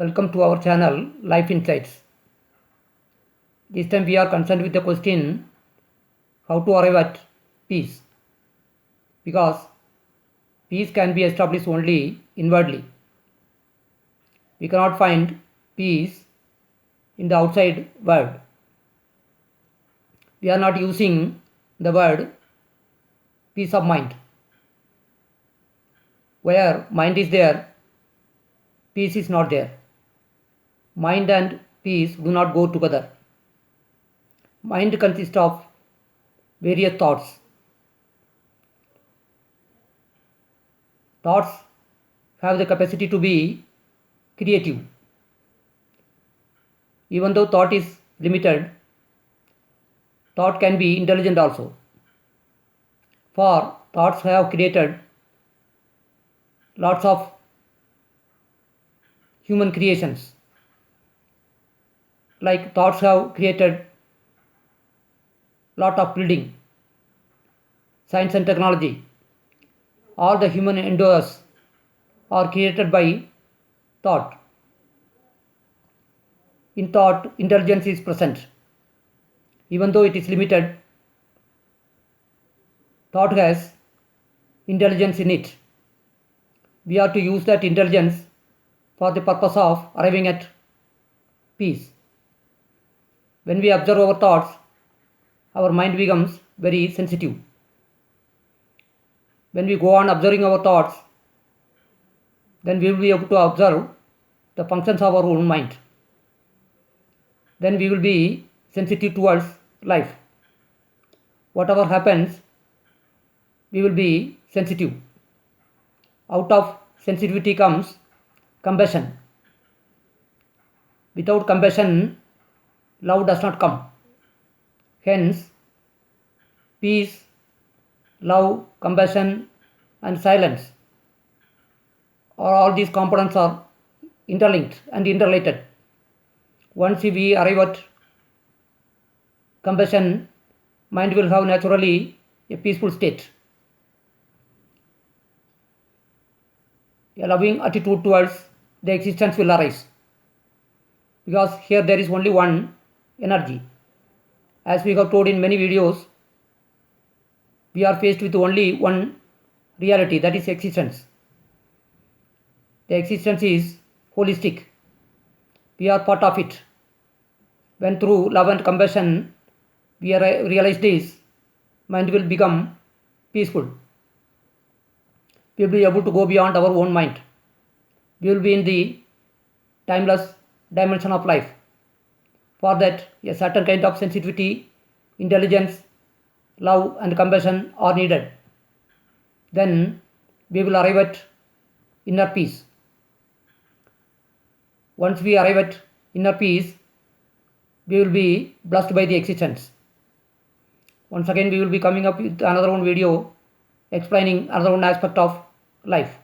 Welcome to our channel Life Insights. This time we are concerned with the question how to arrive at peace, because peace can be established only inwardly. We cannot find peace in the outside world. We are not using the word peace of mind. Where mind is there, peace is not there. Mind and peace do not go together. Mind consists of various thoughts. Thoughts have the capacity to be creative. Even though thought is limited, thought can be intelligent also. For thoughts have created lots of human creations. Like thoughts have created lot of building, science and technology. All the human endeavors are created by thought. In thought, intelligence is present. Even though it is limited, thought has intelligence in it. We are to use that intelligence for the purpose of arriving at peace. When we observe our thoughts, our mind becomes very sensitive. When we go on observing our thoughts, then we will be able to observe the functions of our own mind. Then we will be sensitive towards life. Whatever happens, we will be sensitive. Out of sensitivity comes compassion. Without compassion, love does not come. Hence, peace, love, compassion and silence, all these components are interlinked and interrelated. Once we arrive at compassion, mind will have naturally a peaceful state. A loving attitude towards the existence will arise, because here there is only one energy. As we have told in many videos, we are faced with only one reality, that is existence. The existence is holistic. We are part of it. When through love and compassion we realize this, mind will become peaceful. We will be able to go beyond our own mind. We will be in the timeless dimension of life. For that, a certain kind of sensitivity, intelligence, love and compassion are needed. Then we will arrive at inner peace. Once we arrive at inner peace, we will be blessed by the existence. Once again we will be coming up with another one video explaining another one aspect of life.